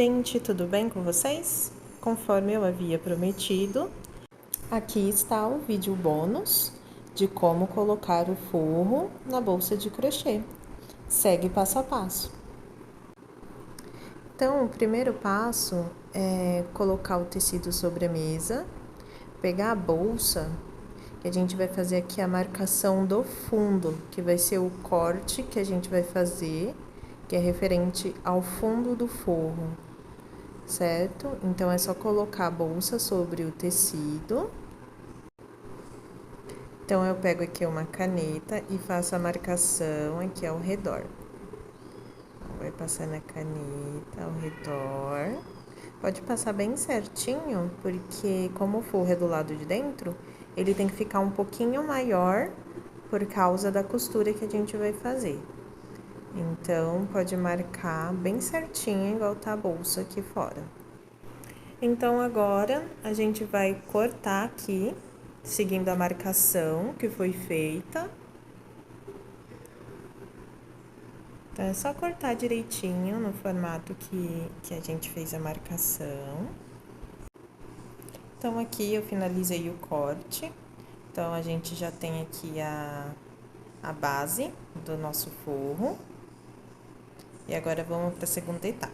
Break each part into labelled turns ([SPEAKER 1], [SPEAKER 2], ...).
[SPEAKER 1] gente, tudo bem com vocês? Conforme eu havia prometido, aqui está o vídeo bônus de como colocar o forro na bolsa de crochê. Segue passo a passo. Então, o primeiro passo é colocar o tecido sobre a mesa, pegar a bolsa, que a gente vai fazer aqui a marcação do fundo, que vai ser o corte que a gente vai fazer, que é referente ao fundo do forro. Certo? Então, é só colocar a bolsa sobre o tecido. Então, eu pego aqui uma caneta e faço a marcação aqui ao redor. Vai passar na caneta ao redor. Pode passar bem certinho, porque como o forro é do lado de dentro, ele tem que ficar um pouquinho maior por causa da costura que a gente vai fazer. Então, pode marcar bem certinho, igual tá a bolsa aqui fora. Então, agora, a gente vai cortar aqui, seguindo a marcação que foi feita. Então, é só cortar direitinho no formato que a gente fez a marcação. Então, aqui eu finalizei o corte. Então, a gente já tem aqui a base do nosso forro. E agora, vamos para a segunda etapa.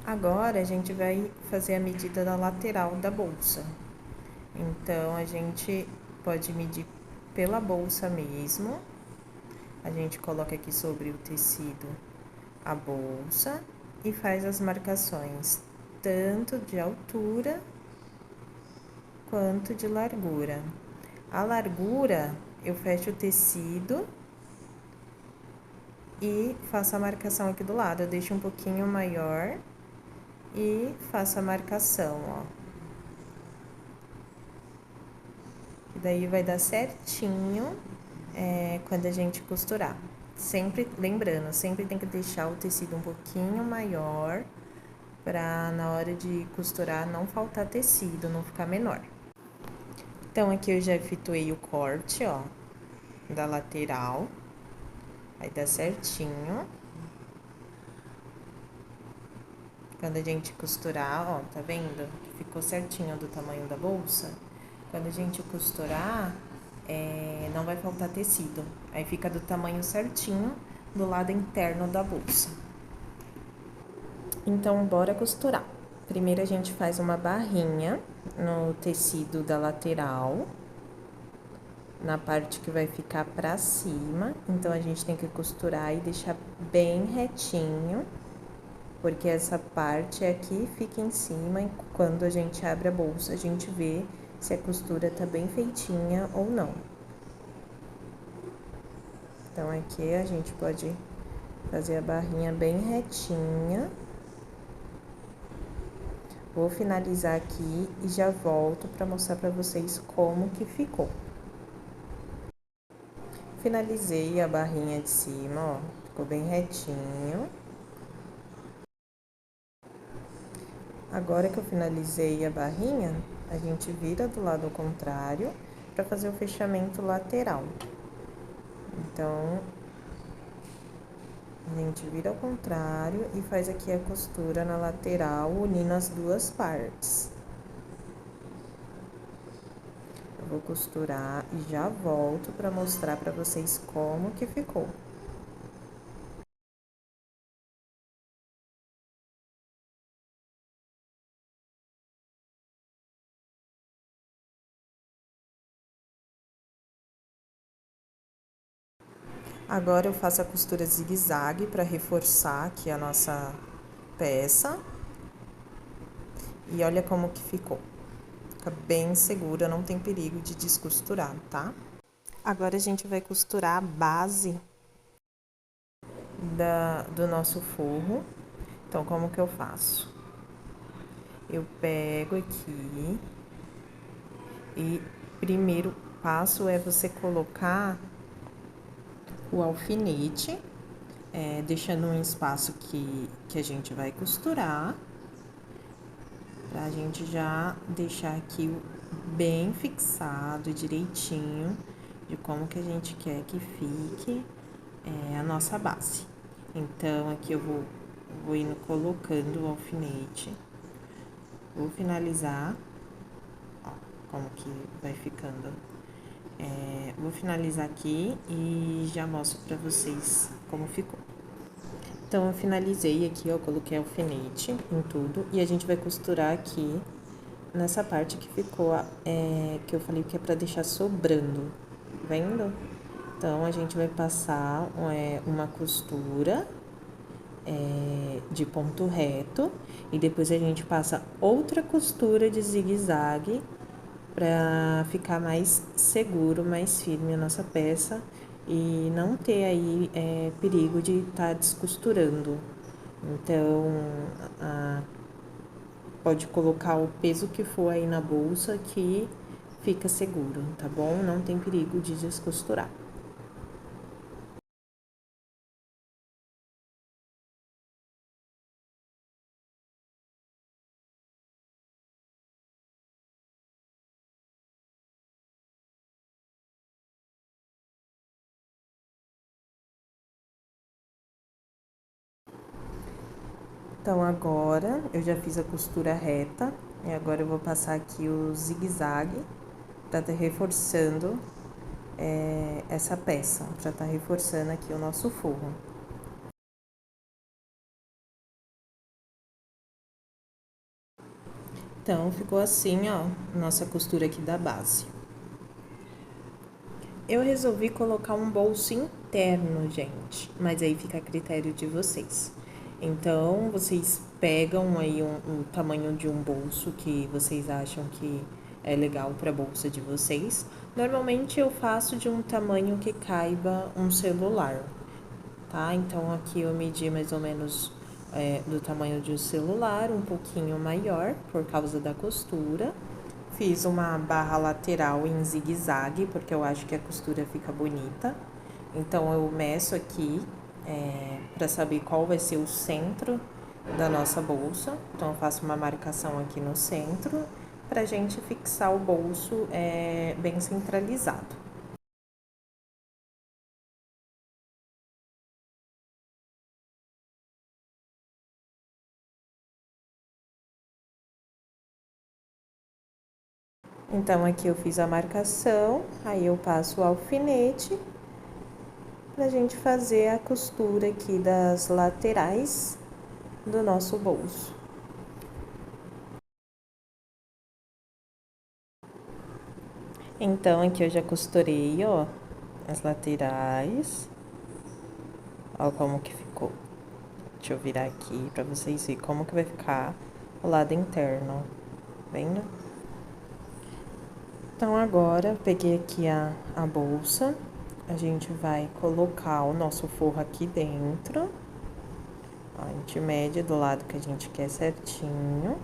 [SPEAKER 1] Agora, a gente vai fazer a medida da lateral da bolsa. Então, a gente pode medir pela bolsa mesmo. A gente coloca aqui sobre o tecido a bolsa e faz as marcações tanto de altura quanto de largura. A largura, eu fecho o tecido e faço a marcação aqui do lado. Eu deixo um pouquinho maior e faço a marcação, ó. E daí vai dar certinho quando a gente costurar. Sempre, lembrando, sempre tem que deixar o tecido um pouquinho maior pra na hora de costurar não faltar tecido, não ficar menor. Então, aqui eu já efetuei o corte, ó, da lateral. Vai dar certinho. Quando a gente costurar, ó, tá vendo? Ficou certinho do tamanho da bolsa. Quando a gente costurar, não vai faltar tecido. Aí fica do tamanho certinho do lado interno da bolsa. Então, bora costurar. Primeiro, a gente faz uma barrinha no tecido da lateral, na parte que vai ficar pra cima. Então, a gente tem que costurar e deixar bem retinho, porque essa parte aqui fica em cima e quando a gente abre a bolsa, a gente vê se a costura tá bem feitinha ou não. Então, aqui a gente pode fazer a barrinha bem retinha. Vou finalizar aqui e já volto para mostrar para vocês como que ficou. Finalizei a barrinha de cima, ó, ficou bem retinho. Agora que eu finalizei a barrinha, a gente vira do lado contrário para fazer o fechamento lateral. Então, a gente vira ao contrário e faz aqui a costura na lateral, unindo as duas partes. Eu vou costurar e já volto para mostrar para vocês como que ficou. Agora, eu faço a costura zigue-zague para reforçar aqui a nossa peça. E olha como que ficou. Fica bem segura, não tem perigo de descosturar, tá? Agora, a gente vai costurar a base do nosso forro. Então, como que eu faço? Eu pego aqui e primeiro passo é você colocar o alfinete, deixando um espaço que a gente vai costurar, pra gente já deixar aqui bem fixado direitinho de como que a gente quer que fique a nossa base. Então, aqui eu vou vou indo colocando o alfinete. Vou finalizar, ó, como que vai ficando. Vou finalizar aqui e já mostro pra vocês como ficou. Então, eu finalizei aqui, ó, coloquei alfinete em tudo e a gente vai costurar aqui nessa parte que ficou, que eu falei que é pra deixar sobrando, vendo? Então, a gente vai passar uma costura de ponto reto e depois a gente passa outra costura de zigue-zague para ficar mais seguro, mais firme a nossa peça e não ter aí perigo de estar descosturando. Então, pode colocar o peso que for aí na bolsa que fica seguro, tá bom? Não tem perigo de descosturar. Então, agora eu já fiz a costura reta e agora eu vou passar aqui o zigue-zague para estar reforçando essa peça, para estar reforçando aqui o nosso forro. Então, ficou assim, ó, nossa costura aqui da base. Eu resolvi colocar um bolso interno, gente, mas aí fica a critério de vocês. Então, vocês pegam aí o tamanho de um bolso que vocês acham que é legal para a bolsa de vocês. Normalmente eu faço de um tamanho que caiba um celular, tá? Então, aqui eu medi mais ou menos do tamanho de um celular, um pouquinho maior por causa da costura. Fiz uma barra lateral em zigue-zague, porque eu acho que a costura fica bonita. Então, eu meço aqui para saber qual vai ser o centro da nossa bolsa. Então, eu faço uma marcação aqui no centro para a gente fixar o bolso bem centralizado. Então, aqui eu fiz a marcação, aí eu passo o alfinete pra gente fazer a costura aqui das laterais do nosso bolso. Então, aqui eu já costurei, ó, as laterais. Ó como que ficou. Deixa eu virar aqui pra vocês verem como que vai ficar o lado interno, vendo? Então, agora, eu peguei aqui a bolsa. A gente vai colocar o nosso forro aqui dentro. Ó, a gente mede do lado que a gente quer certinho.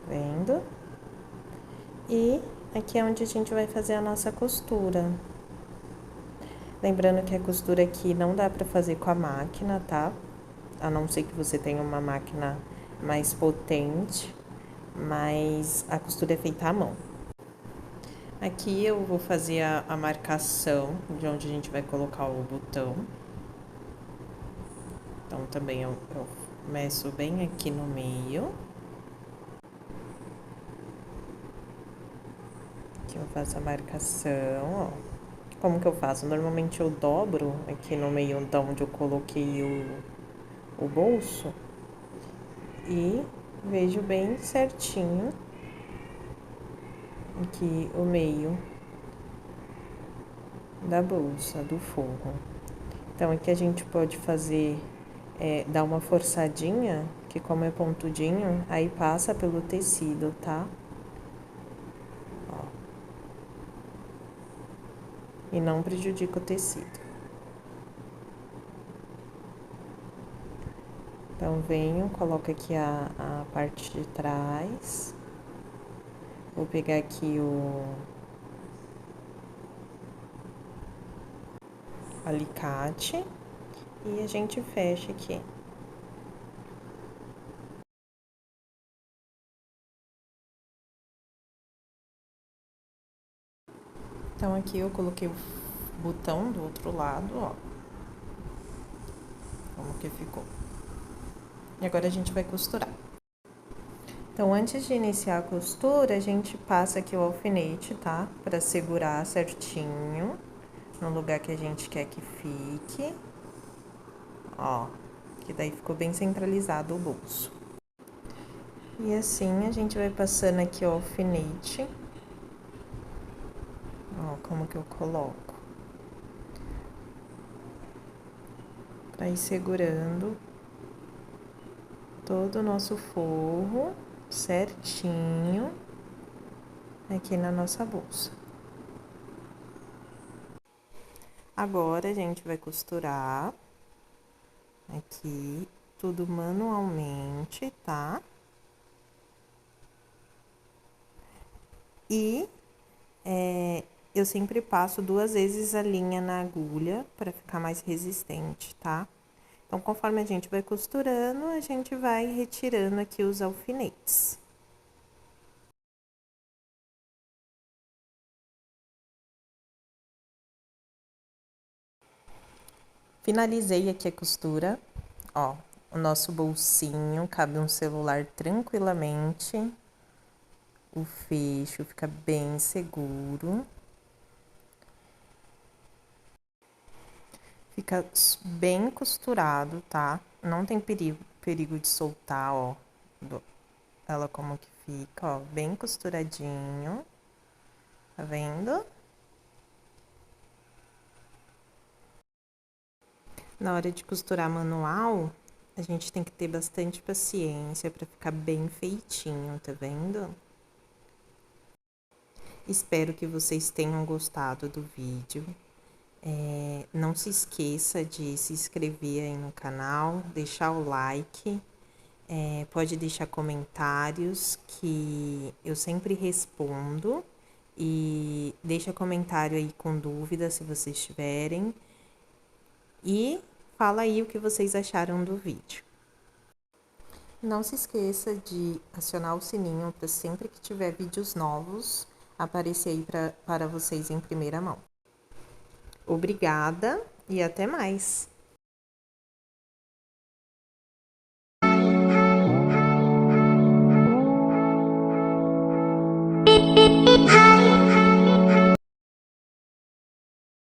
[SPEAKER 1] Vendo? E aqui é onde a gente vai fazer a nossa costura. Lembrando que a costura aqui não dá pra fazer com a máquina, tá? A não ser que você tenha uma máquina mais potente, mas a costura é feita à mão. Aqui eu vou fazer a marcação de onde a gente vai colocar o botão. Então, também eu meço bem aqui no meio. Aqui eu faço a marcação, ó. Como que eu faço? Normalmente eu dobro aqui no meio de onde eu coloquei o bolso e vejo bem certinho aqui o meio da bolsa, do forro. Então, aqui a gente pode fazer, dar uma forçadinha, que como é pontudinho, aí passa pelo tecido, tá? Ó. E não prejudica o tecido. Então, venho, coloco aqui a parte de trás. Vou pegar aqui o alicate e a gente fecha aqui. Então, aqui eu coloquei o botão do outro lado, ó. como que ficou. E agora a gente vai costurar. Então, antes de iniciar a costura, a gente passa aqui o alfinete, tá? Pra segurar certinho no lugar que a gente quer que fique. Ó, que daí ficou bem centralizado o bolso. E assim a gente vai passando aqui o alfinete. Ó, como que eu coloco. Pra ir segurando todo o nosso forro certinho aqui na nossa bolsa. Agora a gente vai costurar aqui tudo manualmente, tá? E eu sempre passo 2 vezes a linha na agulha para ficar mais resistente, tá? Então, conforme a gente vai costurando, a gente vai retirando aqui os alfinetes. Finalizei aqui a costura, ó, o nosso bolsinho, cabe um celular tranquilamente. O fecho fica bem seguro. Fica bem costurado, tá? Não tem perigo de soltar, ó, ela como que fica, ó, bem costuradinho. Tá vendo? Na hora de costurar manual, a gente tem que ter bastante paciência para ficar bem feitinho, tá vendo? Espero que vocês tenham gostado do vídeo. Não se esqueça de se inscrever aí no canal, deixar o like, pode deixar comentários que eu sempre respondo. E deixa comentário aí com dúvidas se vocês tiverem. E fala aí o que vocês acharam do vídeo. Não se esqueça de acionar o sininho para sempre que tiver vídeos novos aparecer aí para vocês em primeira mão. Obrigada e até mais!